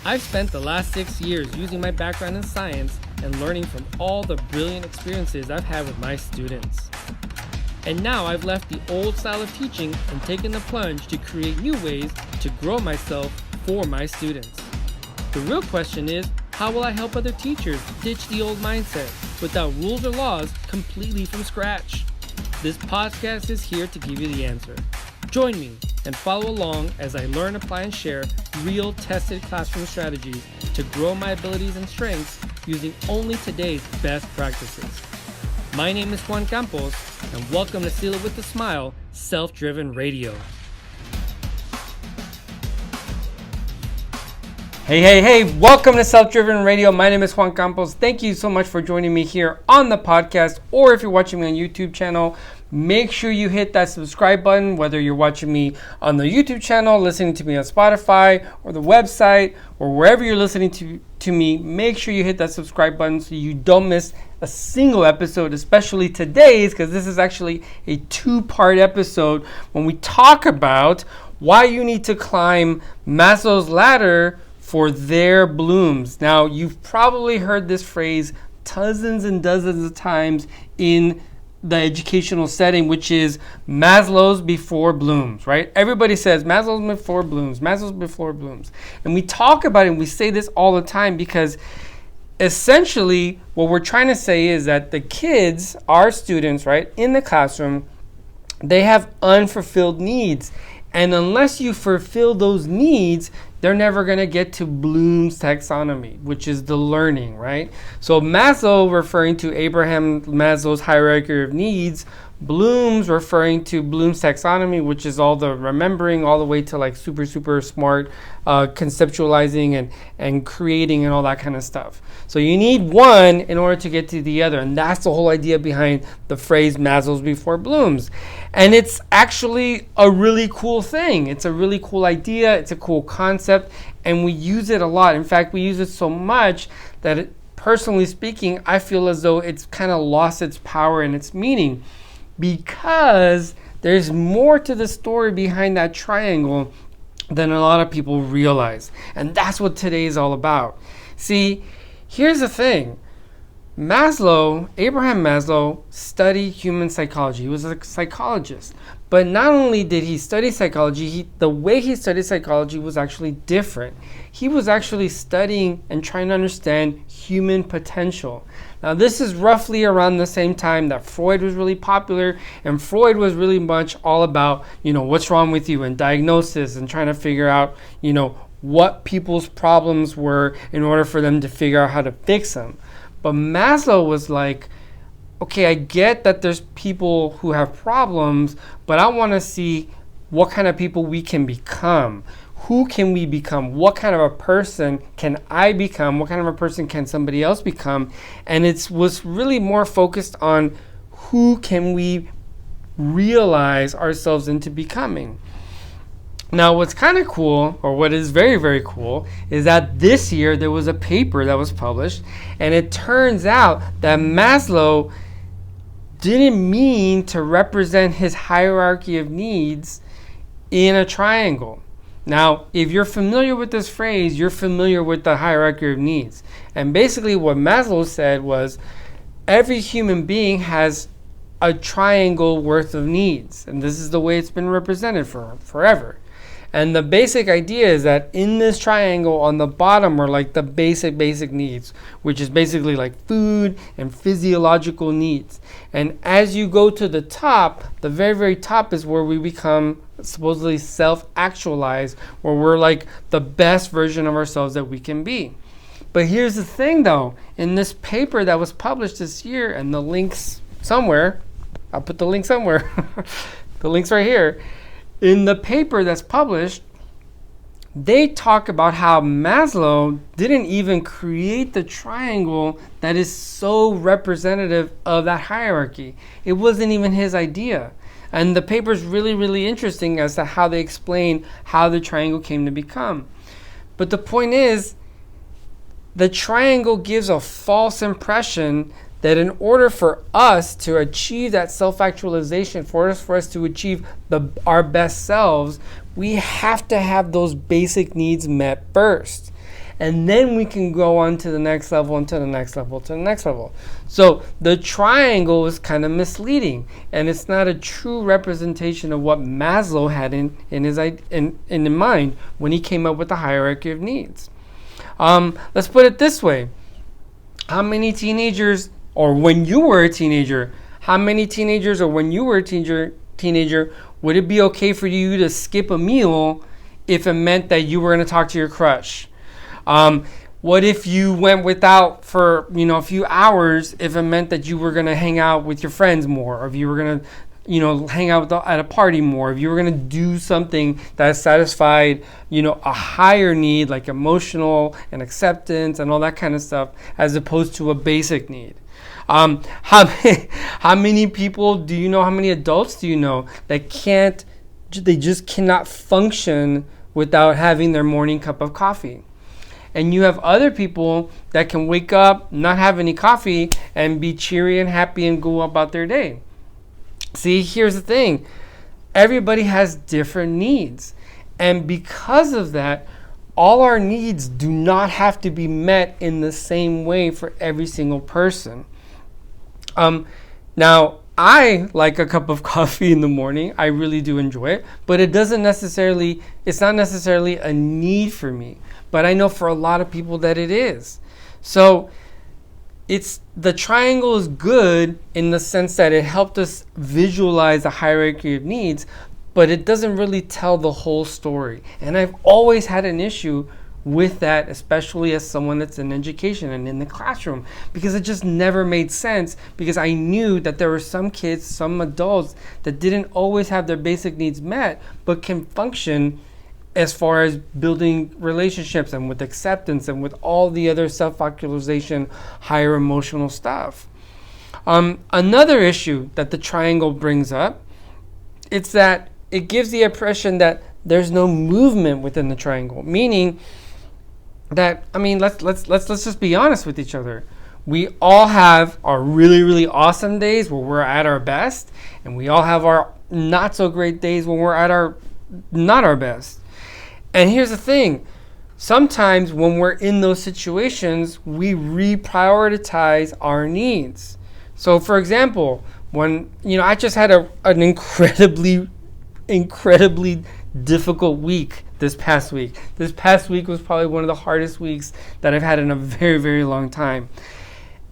I've spent the last 6 years using my background in science and learning from all the brilliant experiences I've had with my students. And now I've left the old style of teaching and taken the plunge to create new ways to grow myself for my students. The real question is, how will I help other teachers ditch the old mindset without rules or laws completely from scratch? This podcast is here to give you the answer. Join me and follow along as I learn, apply, and share real tested classroom strategies to grow my abilities and strengths using only today's best practices. My name is Juan Campos, and welcome to Seal It With a Smile, Self-Driven Radio. Hey, welcome to Self-Driven Radio. My name is Juan Campos. Thank you so much for joining me here on the podcast, or if you're watching me on YouTube channel, make sure you hit that subscribe button, whether you're watching me on the YouTube channel, listening to me on Spotify, or the website, or wherever you're listening to me. Make sure you hit that subscribe button so you don't miss a single episode, especially today's, because this is actually a two-part episode when we talk about why you need to climb Maslow's ladder for their blooms. Now, you've probably heard this phrase dozens and dozens of times in the educational setting, which is Maslow's Before Blooms, right? Everybody says Maslow's Before Blooms, Maslow's Before Blooms. And we talk about it and we say this all the time because essentially what we're trying to say is that the kids, our students, right, in the classroom, they have unfulfilled needs. And unless you fulfill those needs, they're never going to get to Bloom's taxonomy, which is the learning, right? So Maslow referring to Abraham Maslow's hierarchy of needs, Bloom's referring to Bloom's taxonomy, which is all the remembering all the way to like super smart conceptualizing and creating and all that kind of stuff. So you need one in order to get to the other. And that's the whole idea behind the phrase Maslow's Before Blooms. And it's actually a really cool thing. It's a really cool idea. It's a cool concept. And we use it a lot. In fact, we use it so much that personally speaking, I feel as though it's kind of lost its power and its meaning, because there's more to the story behind that triangle than a lot of people realize. And that's what today is all about. See, here's the thing. Abraham Maslow studied human psychology. He was a psychologist. But not only did he study psychology, the way he studied psychology was actually different. He was actually studying and trying to understand human potential. Now, this is roughly around the same time that Freud was really popular, and Freud was really much all about, what's wrong with you and diagnosis and trying to figure out, what people's problems were in order for them to figure out how to fix them. But Maslow was like, okay, I get that there's people who have problems, but I want to see what kind of people we can become. Who can we become? What kind of a person can I become? What kind of a person can somebody else become? And it was really more focused on who can we realize ourselves into becoming. Now, what's kind of cool, or what is very, very cool, is that this year there was a paper that was published, and it turns out that Maslow didn't mean to represent his hierarchy of needs in a triangle. Now, if you're familiar with this phrase, you're familiar with the hierarchy of needs. And basically what Maslow said was every human being has a triangle worth of needs. And this is the way it's been represented for forever. And the basic idea is that in this triangle on the bottom are like the basic needs, which is basically like food and physiological needs. And as you go to the top, the very, very top is where we become supposedly self-actualized, where we're like the best version of ourselves that we can be. But here's the thing though, in this paper that was published this year, and the link's somewhere, I'll put the link somewhere, the link's right here. In the paper that's published, they talk about how Maslow didn't even create the triangle that is so representative of that hierarchy. It wasn't even his idea. And the paper is really, really interesting as to how they explain how the triangle came to become. But the point is, the triangle gives a false impression that in order for us to achieve that self-actualization, for us to achieve our best selves, we have to have those basic needs met first. And then we can go on to the next level, and to the next level, to the next level. So the triangle is kind of misleading, and it's not a true representation of what Maslow had in mind when he came up with the hierarchy of needs. Let's put it this way. How many teenagers, or when you were a teenager, how many teenagers, or when you were a teenager, would it be okay for you to skip a meal if it meant that you were going to talk to your crush? What if you went without for a few hours if it meant that you were going to hang out with your friends more, or if you were going to hang out at a party more, if you were going to do something that satisfied a higher need like emotional and acceptance and all that kind of stuff, as opposed to a basic need? How many people do you know, how many adults do you know that they just cannot function without having their morning cup of coffee? And you have other people that can wake up, not have any coffee, and be cheery and happy and go about their day. See, here's the thing. Everybody has different needs. And because of that, all our needs do not have to be met in the same way for every single person. Now, I like a cup of coffee in the morning. I really do enjoy it, but it's not necessarily a need for me. But I know for a lot of people that it is. So the triangle is good in the sense that it helped us visualize the hierarchy of needs, but it doesn't really tell the whole story. And I've always had an issue with that, especially as someone that's in education and in the classroom, because it just never made sense, because I knew that there were some kids, some adults that didn't always have their basic needs met, but can function as far as building relationships and with acceptance and with all the other self-actualization, higher emotional stuff. Another issue that the triangle brings up, it's that it gives the impression that there's no movement within the triangle, meaning that, let's just be honest with each other. We all have our really, really awesome days where we're at our best, and we all have our not so great days when we're at our not our best. And here's the thing. Sometimes when we're in those situations, we reprioritize our needs. So for example, when, I just had an incredibly difficult week this past week. This past week was probably one of the hardest weeks that I've had in a very, very long time.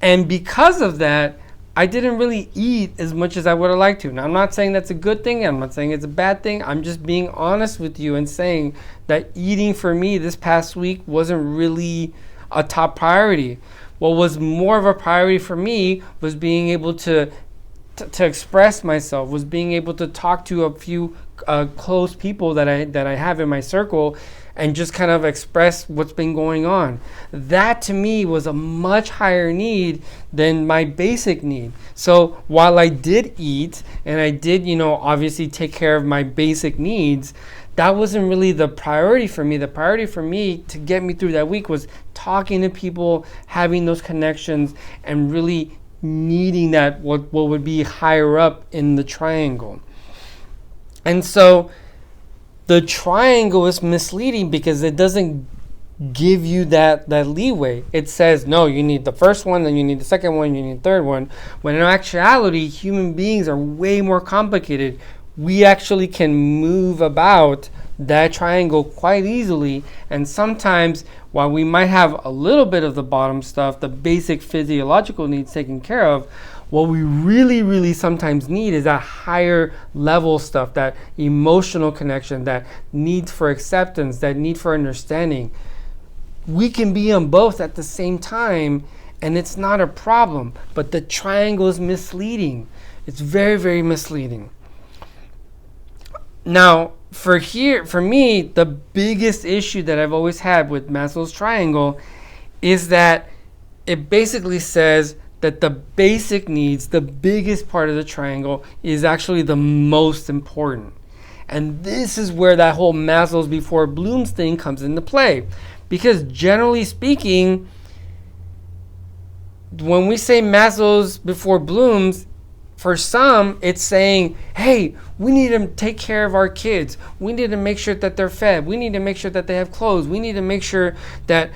And because of that, I didn't really eat as much as I would have liked to. Now, I'm not saying that's a good thing. I'm not saying it's a bad thing. I'm just being honest with you and saying that eating for me this past week wasn't really a top priority. What was more of a priority for me was being able to express myself, was being able to talk to a few close people that I have in my circle and just kind of express what's been going on. That to me was a much higher need than my basic need. So while I did eat and I did, obviously take care of my basic needs, that wasn't really the priority for me. The priority for me to get me through that week was talking to people, having those connections, and really needing that what would be higher up in the triangle. And so the triangle is misleading because it doesn't give you that leeway. It says, no, you need the first one, then you need the second one, you need the third one. When in actuality, human beings are way more complicated. We actually can move about that triangle quite easily. And sometimes, while we might have a little bit of the bottom stuff, the basic physiological needs taken care of, what we really, really sometimes need is that higher level stuff, that emotional connection, that need for acceptance, that need for understanding. We can be on both at the same time, and it's not a problem. But the triangle is misleading. It's very, very misleading. Now, for me, the biggest issue that I've always had with Maslow's triangle is that it basically says that the basic needs, the biggest part of the triangle, is actually the most important. And this is where that whole Maslows Before Bloom thing comes into play. Because generally speaking, when we say Maslow's Before Blooms, for some, it's saying, hey, we need to take care of our kids. We need to make sure that they're fed. We need to make sure that they have clothes. We need to make sure that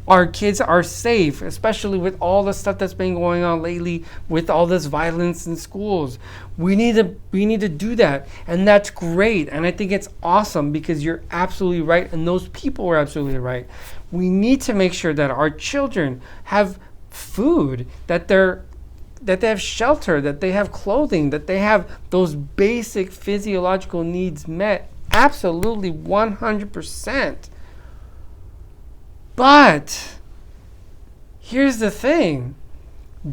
our kids are safe, especially with all the stuff that's been going on lately with all this violence in schools. We need to do that, and that's great. And I think it's awesome because you're absolutely right, and those people are absolutely right. We need to make sure that our children have food, that they have shelter, that they have clothing, that they have those basic physiological needs met. Absolutely 100%. But here's the thing.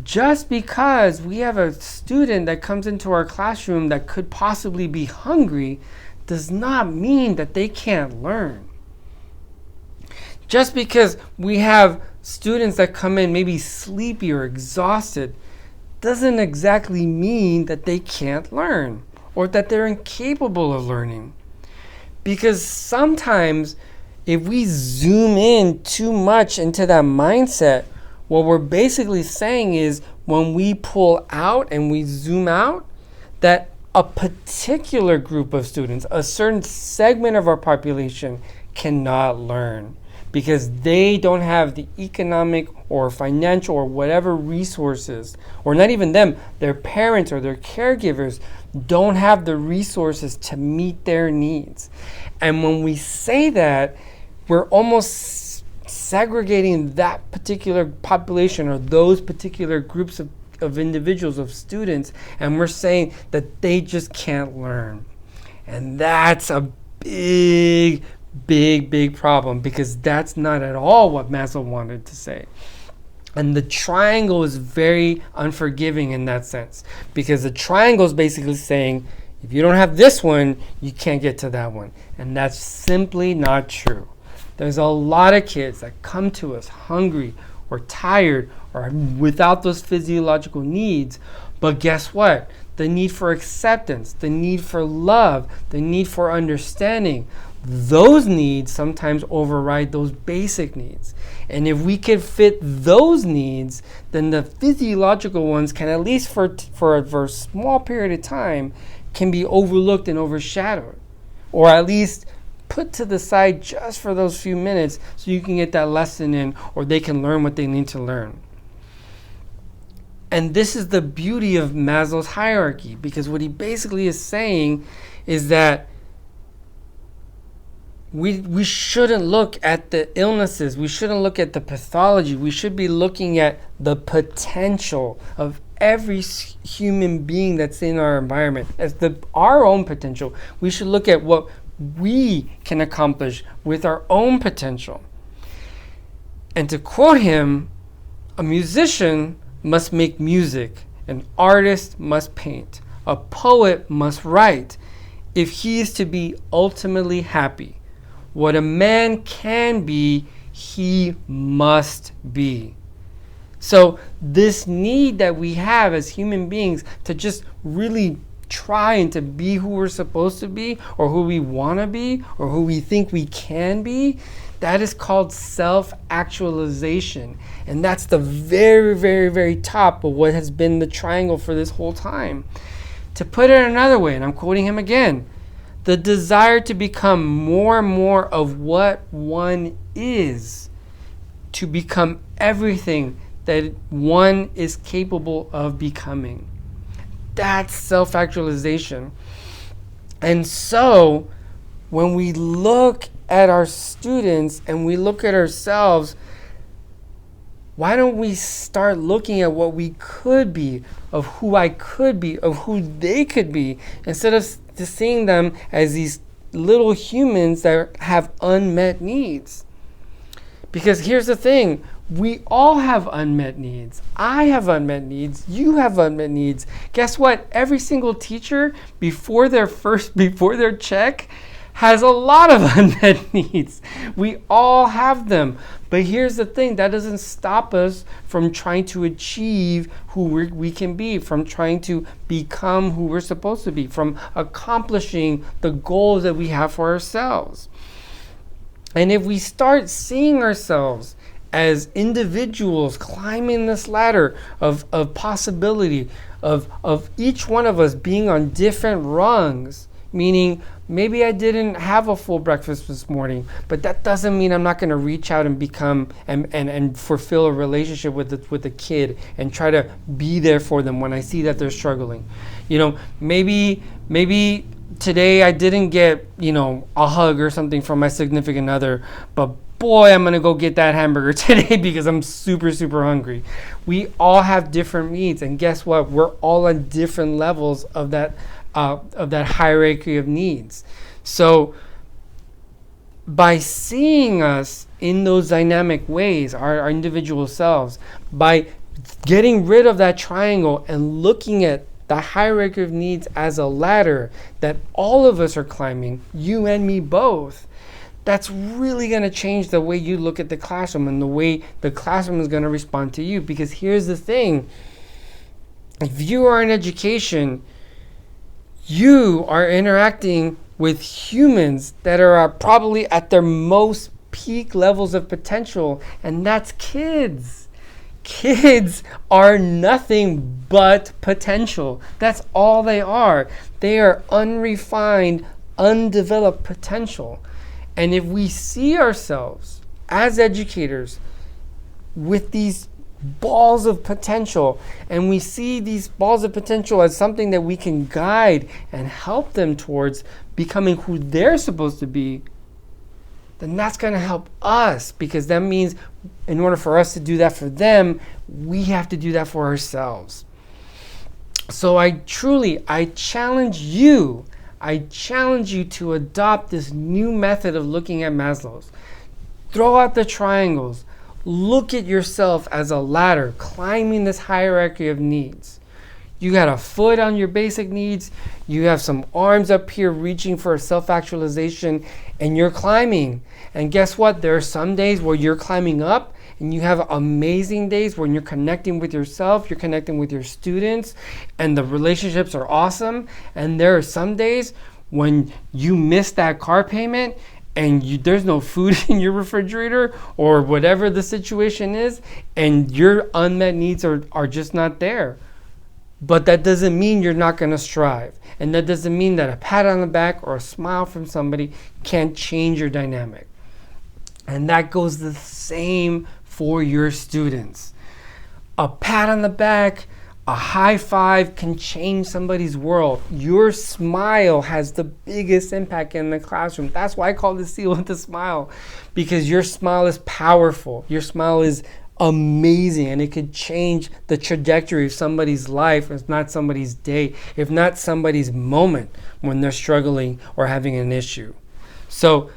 Just because we have a student that comes into our classroom that could possibly be hungry does not mean that they can't learn. Just because we have students that come in maybe sleepy or exhausted doesn't exactly mean that they can't learn or that they're incapable of learning. Because sometimes if we zoom in too much into that mindset, what we're basically saying is when we pull out and we zoom out, that a particular group of students, a certain segment of our population cannot learn because they don't have the economic or financial or whatever resources, or not even them, their parents or their caregivers don't have the resources to meet their needs. And when we say that, we're almost segregating that particular population or those particular groups of individuals, of students, and we're saying that they just can't learn. And that's a big problem, because that's not at all what Maslow wanted to say. And the triangle is very unforgiving in that sense, because the triangle is basically saying, if you don't have this one, you can't get to that one. And that's simply not true. There's a lot of kids that come to us hungry or tired or without those physiological needs. But guess what? The need for acceptance, the need for love, the need for understanding, those needs sometimes override those basic needs. And if we can fit those needs, then the physiological ones can, at least for a small period of time, can be overlooked and overshadowed, or at least put to the side just for those few minutes so you can get that lesson in, or they can learn what they need to learn. And this is the beauty of Maslow's hierarchy, because what he basically is saying is that we shouldn't look at the illnesses, we shouldn't look at the pathology, we should be looking at the potential of every human being that's in our environment as our own potential. We should look at what we can accomplish with our own potential. And to quote him, a musician must make music, an artist must paint, a poet must write, if he is to be ultimately happy. What a man can be, he must be. So this need that we have as human beings to just really try and to be who we're supposed to be, or who we want to be, or who we think we can be, that is called self-actualization. And that's the very, very, very top of what has been the triangle for this whole time. To put it another way, and I'm quoting him again, the desire to become more and more of what one is, to become everything that one is capable of becoming. That's self-actualization. And so when we look at our students and we look at ourselves, why don't we start looking at what we could be, of who I could be, of who they could be, instead of just seeing them as these little humans that have unmet needs. Because here's the thing, we all have unmet needs. I have unmet needs. You have unmet needs. Guess what? Every single teacher before their check has a lot of unmet needs. We all have them. But here's the thing, that doesn't stop us from trying to achieve who we can be, from trying to become who we're supposed to be, from accomplishing the goals that we have for ourselves. And if we start seeing ourselves as individuals climbing this ladder of possibility, of each one of us being on different rungs, meaning maybe I didn't have a full breakfast this morning, but that doesn't mean I'm not going to reach out and become and fulfill a relationship with the kid and try to be there for them when I see that they're struggling. Maybe today I didn't get, a hug or something from my significant other, but boy, I'm going to go get that hamburger today because I'm super, super hungry. We all have different needs, and guess what? We're all on different levels of that hierarchy of needs. So by seeing us in those dynamic ways, our individual selves, by getting rid of that triangle and looking at the hierarchy of needs as a ladder that all of us are climbing, you and me both, that's really going to change the way you look at the classroom and the way the classroom is going to respond to you. Because here's the thing. If you are in education, you are interacting with humans that are probably at their most peak levels of potential, and that's kids. Kids are nothing but potential. That's all they are. They are unrefined, undeveloped potential. And if we see ourselves as educators with these balls of potential, and we see these balls of potential as something that we can guide and help them towards becoming who they're supposed to be, then that's going to help us, because that means in order for us to do that for them, we have to do that for ourselves. So I challenge you to adopt this new method of looking at Maslow's. Throw out the triangles. Look at yourself as a ladder, climbing this hierarchy of needs. You got a foot on your basic needs. You have some arms up here reaching for self-actualization, and you're climbing. And guess what? There are some days where you're climbing up, and you have amazing days when you're connecting with yourself, you're connecting with your students, and the relationships are awesome. And there are some days when you miss that car payment and there's no food in your refrigerator or whatever the situation is, and your unmet needs are just not there. But that doesn't mean you're not going to strive. And that doesn't mean that a pat on the back or a smile from somebody can't change your dynamic. And that goes the same for your students. A pat on the back, a high five can change somebody's world. Your smile has the biggest impact in the classroom. That's why I call this seal with the smile, because your smile is powerful. Your smile is amazing, and it could change the trajectory of somebody's life, if not somebody's day, if not somebody's moment when they're struggling or having an issue. So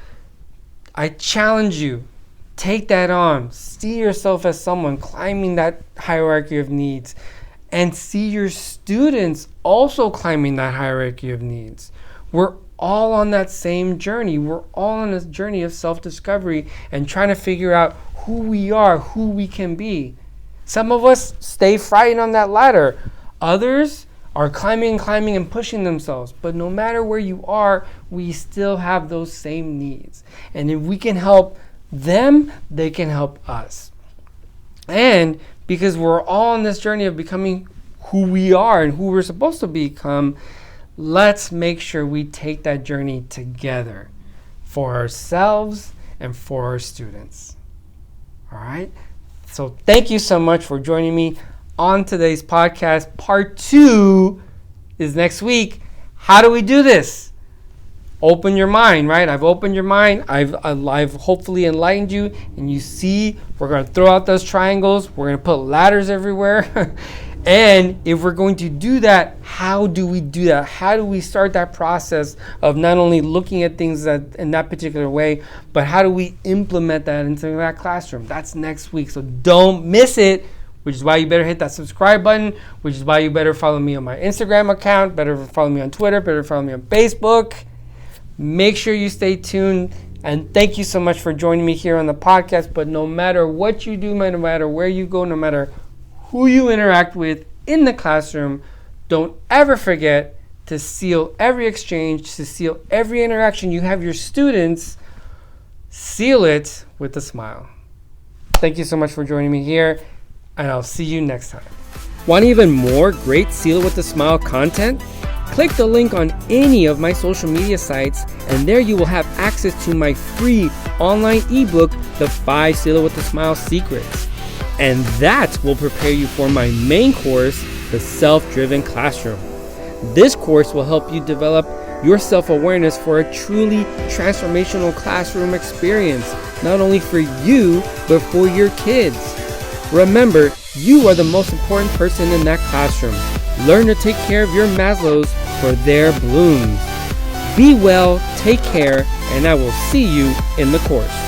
I challenge you, take that on. See yourself as someone climbing that hierarchy of needs, and see your students also climbing that hierarchy of needs. We're all on that same journey. We're all on this journey of self-discovery and trying to figure out who we are, who we can be. Some of us stay frightened on that ladder. Others are climbing and pushing themselves. But no matter where you are, we still have those same needs. And if we can help them, they can help us. And because we're all on this journey of becoming who we are and who we're supposed to become, let's make sure we take that journey together for ourselves and for our students. All right? So thank you so much for joining me on today's podcast. Part 2 is next week. How do we do this? Open your mind, right? I've opened your mind. I've hopefully enlightened you, and you see we're going to throw out those triangles. We're going to put ladders everywhere. And if we're going to do that, how do we do that? How do we start that process of not only looking at things in that particular way, but how do we implement that into that classroom? That's next week, so don't miss it, which is why you better hit that subscribe button, which is why you better follow me on my Instagram account, better follow me on Twitter, better follow me on Facebook. Make sure you stay tuned, and thank you so much for joining me here on the podcast. But no matter what you do, no matter where you go, no matter who you interact with in the classroom, don't ever forget to seal every exchange, to seal every interaction you have with your students. Seal it with a smile. Thank you so much for joining me here, and I'll see you next time. Want even more great Seal It With a Smile content? Click the link on any of my social media sites, and there you will have access to my free online ebook, The 5 Seal It With a Smile Secrets. And that will prepare you for my main course, The Self-Driven Classroom. This course will help you develop your self-awareness for a truly transformational classroom experience, not only for you, but for your kids. Remember, you are the most important person in that classroom. Learn to take care of your Maslows for their blooms. Be well, take care, and I will see you in the course.